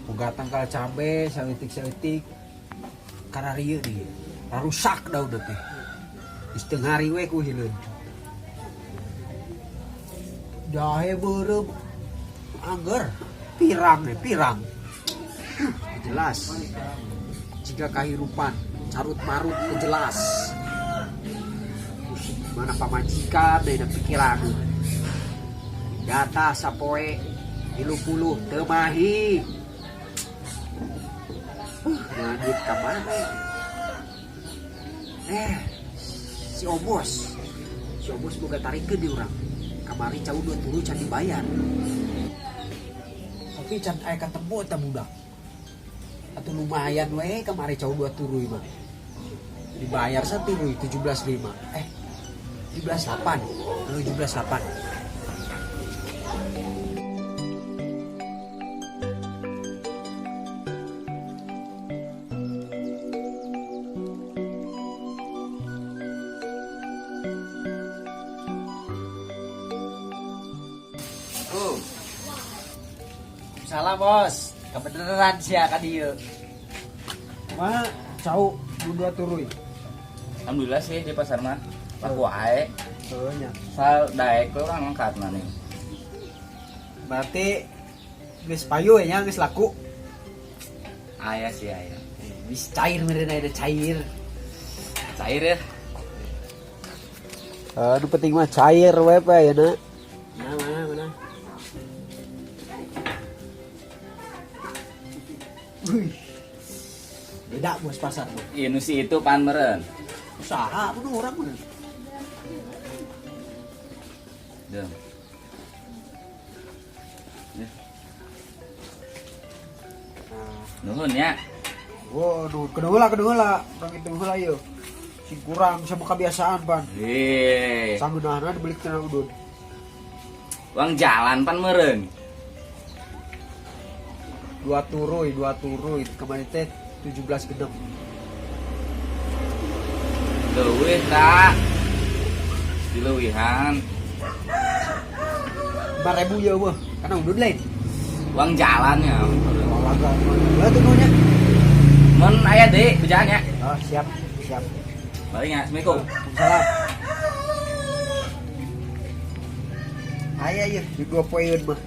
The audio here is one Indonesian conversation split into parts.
Boga tangkal cabe, saeutik-saeutik. Karena rieu dia. Rusak dah udah teh. Setengah hari we ku hileun. Jahe beureum anger pirang. Jelas. Jika kahirupan carut marut jelas. Mana pamajikan dina pikiran. Data sapoe 30 teu mahi. Nah, duit ka mana? Si Obos boga tarikeun di urang. Kamari cau 2 can dibayar. Tapi can aya ketemu eta budak. Atuh lumayan we kamari cau 2 mah. Dibayar saturuy 17.5. 17.8. Salah bos, kebenaran sih ya kan dia. Mah cau 2 turuy. Alhamdulillah sih di pasar mah. Laku ae. Heuh nya. Sal daek we urang ngangkat nih. Berarti geus payu nya geus laku. Aya sih aya. Geus cair meureun aya cair. Cair ya. Aduh penting mah cair we pa ya na. Mana. Wih. Beda bos pasar tuh. Ieu nu si itu pan meureun. Usaha kudu urang bener. Deum. Nuhun ya. Waduh, kedeula. Urang itu heula ieu. Sing kurang sama kebiasaan pan. Sangeunahna dibeli kana udun. Uang jalan pan meureun. 2 turuy kemarin teh 17 genep. Leuwih tak. Dileuwihan. 5.000 ya mah, karena udun lain. Uang jalannya. Olahraga. Ya tuh nya. Mun aya deui bejaannya. Oh, siap. Balik ya, Assalamualaikum. Salam. Aya ieu di 2 poeun mah.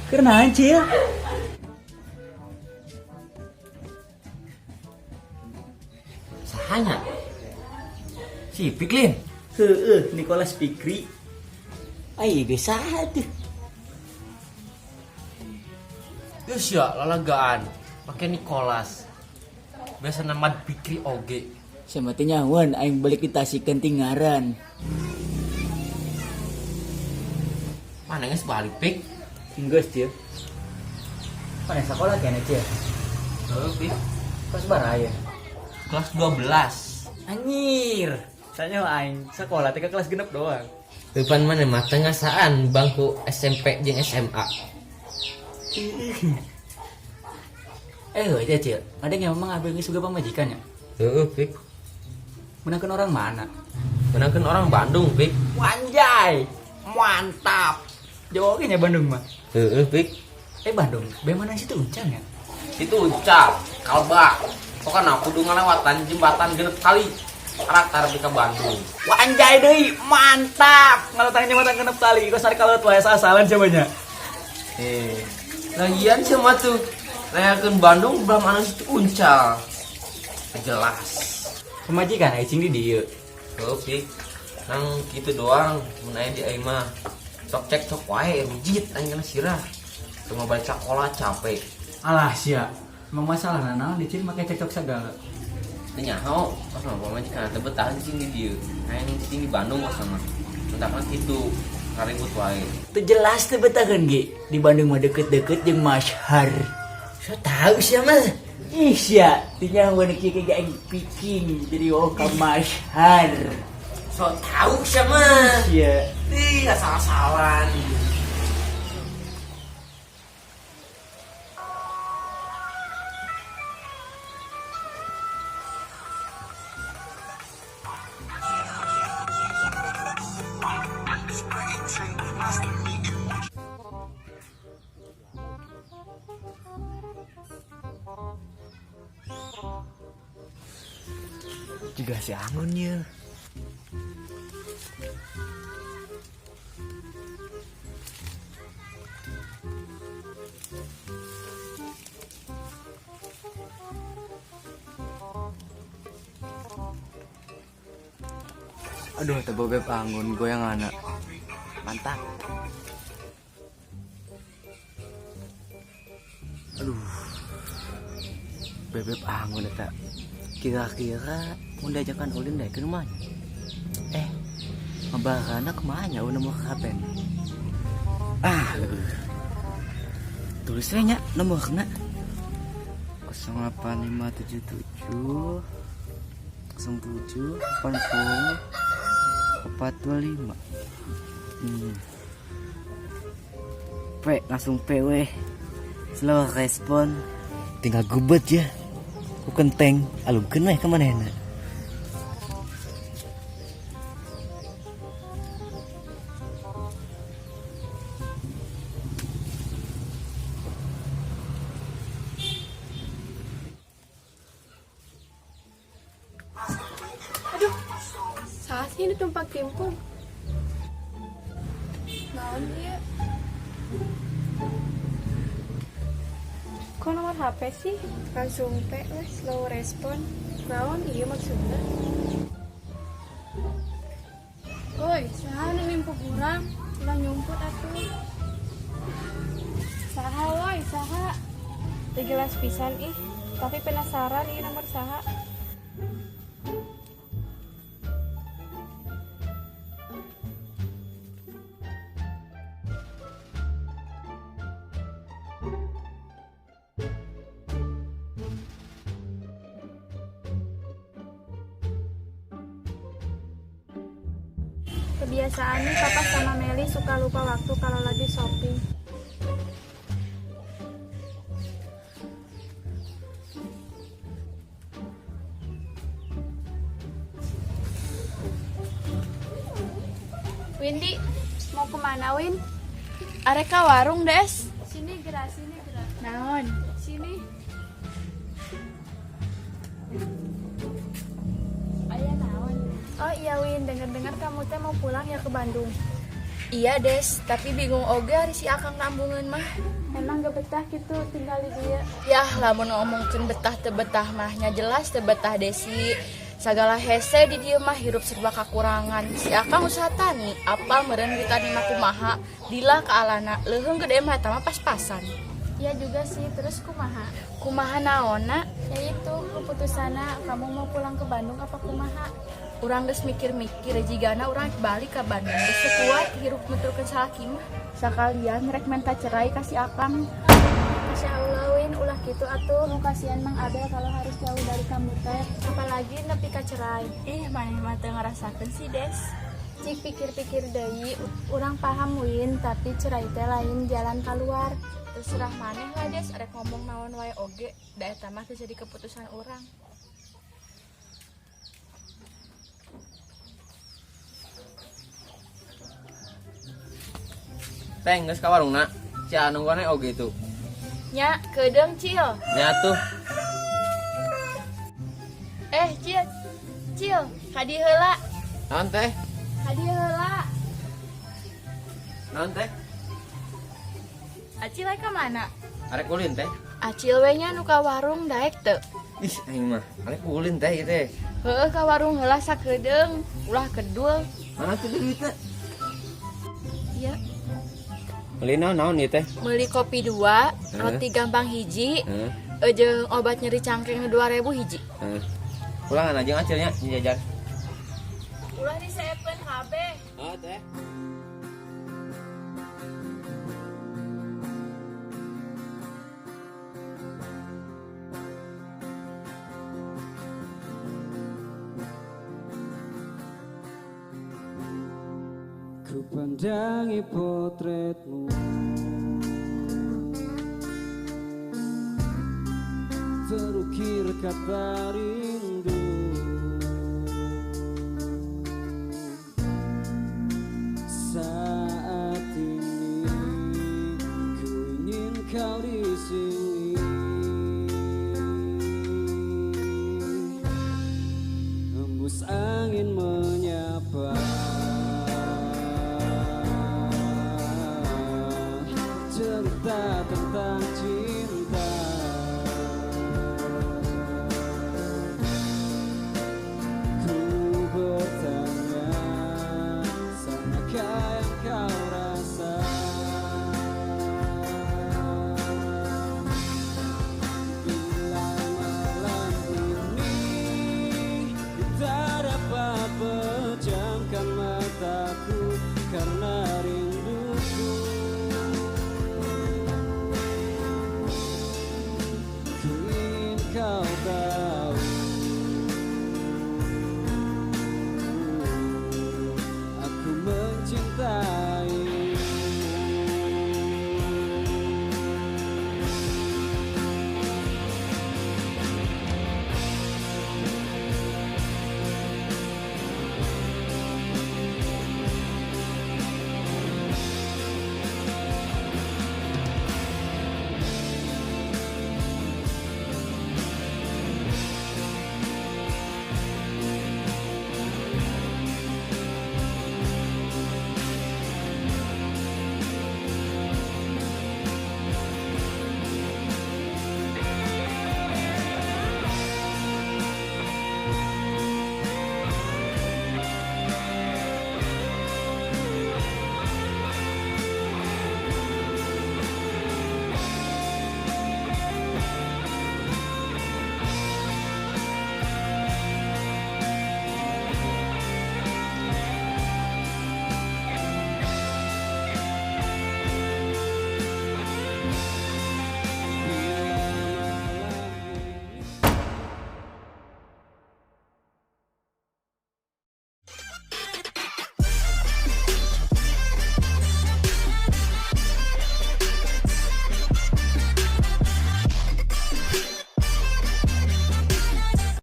Kenaon Cil? Sahanya si Piklin. Heueuh, Nicholas Pikri. Ai geus saha teh? Geus ya lalagaan make Nicholas. Biasa nama Pikri oge. Samatinya wan aing balik ditasikeun tingaran. Mana geus balik Pik? Geus Cil. Mana sekolah kene Cil? Heuh Pik. Kelas berapa ya? Kelas 12. Anjir. Tanya aing sekolah teh kelas genep doang. Depan mana mah tengasaan bangku SMP jeung SMA. Heuh Cil. Ada yang memang abang geus juga pamajikan ya? Heuh Pik. Menangkan orang mana? Menangkan orang Bandung, Pik. Wanjay, mantap. Jawabnya Bandung mah. Pik. Bandung, bagaimana situ uncang ya? Itu ucap, kalba. Pokoknya aku kudu ngelewatan jembatan genep kali. Karakter di ke Bandung. Wanjay deui, mantap. Ngalotang jembatan genep kali, kok sari kalau tuh asalan siapanya? Lagian sih mah tuh. Layakeun Bandung belum anu situ uncal. Jelas. Pemajikan aing di dieu. Pik. Nang gitu doang, mun aya di aing mah. Sok cek sok wae rujit aing kana sirah. Cuma balik sekolah capek. Alah sia. Emang masalah naon dicin make cekcok segala. Teu nyaho, pas mah pamajikan teu betah di sini dieu. Aing di sini di Bandung pas mah. Mentapna kitu, karibut wae. Teu jelas teu betakeun ge. Di Bandung mah deket-deket jeung Mashhar. So tahu sih mah. Ih sia, tinya wana kieu ge aing piking jadi ka Mashhar. So tahu sih mah. Sia. Ih, asal-asalan. Juga si Angonnya. Aduh, tebel beb anggun goyang anak. Mantap. Aduh. Bebeb anggun eta. Kira-kira mun diajakan ulin deh ke rumahnya. Ngabarana kemana nomor kapen. Tulis nya nomorna. 08577 07 80 425. Langsung weh. Slow respon. Tinggal gubet ya. Ku kenteng alungkeun weh ka manehna. Saat ini tumpak timpul. Naon dia? Kok nomor HP sih? Langsung slow respon. Naon iya maksudnya? Woi, saha nu nimpuk urang? Ulah nyumput atuh. Saha woi, saha? Teu jelas pisan ih, tapi penasaran ieu nomor saha. Kebiasaannya Papa sama Meli suka lupa waktu kalau lagi shopping. Windy, mau kemana Win? Arek ka warung Des. Sini gerak. Naon? Sini. Ayah naon? Oh iya Win, dengar kamu teh mau pulang ya ke Bandung. Iya Des, tapi bingung oge hari si Akang nambungan mah. Emang gak betah gitu tinggal di dia. Yah, lamun ngomongkeun betah teu betah mah nya jelas teu betah Desi. Sagala hese di dieu mah hirup serba kakurangan. Si Akang usaha tani, apal meureun di tani mah kumaha, dilah ka alana, leuheung gede mah eta mah pas-pasan. Iya juga sih, terus kumaha? Kumaha naonna? Ya itu, keputusanna kamu mau pulang ke Bandung apa kumaha? Urang geus mikir-mikir jigana urang balik ke Bandung. Geus kuat hirup nuturkeun salaki mah. Sakalian rek minta cerai ka si Akang. Masya Allah Win, ulah gitu atuh. Nu kasihan Mang Abel kalau harus jauh dari kamu teh. Apalagi nepi ka cerai. Maneh mah teu ngarasakeun sih Des. Cik pikir-pikir deui, urang paham Win, tapi cerai teh lain jalan keluar. Terserah maneh lah Des, arek ngomong naon wae oge, da eta mah teu jadi keputusan urang. Teng geus ka warungna. Si anu gone oge tuh. Nya, kedeung Cil. Nyatu. Cil. Cil, kadi heula. Naon teh? Kadi heula. Naon teh? Acil ka mana? Arek ulin teh. Acil we nya nu ka warung daek teu. Ih, aing mah arek ulin teh ieu teh. Heueuh ka warung heula sakedeung, ulah kedul. Mana tuh duitna? Iya, Beli naon ieu teh? meuli kopi 2, roti gampang hiji, Heeh. jeung obat nyeri cangkeng 2000 hiji. Heeh. Pulangan aja ngacilnya jajar. Ulah disepen kabeh. Oh, teh. Ku pandangi potretmu, terukir kata rindu. Saat ini ku ingin kau di sini, hembus angin menyapa. Cerita tentang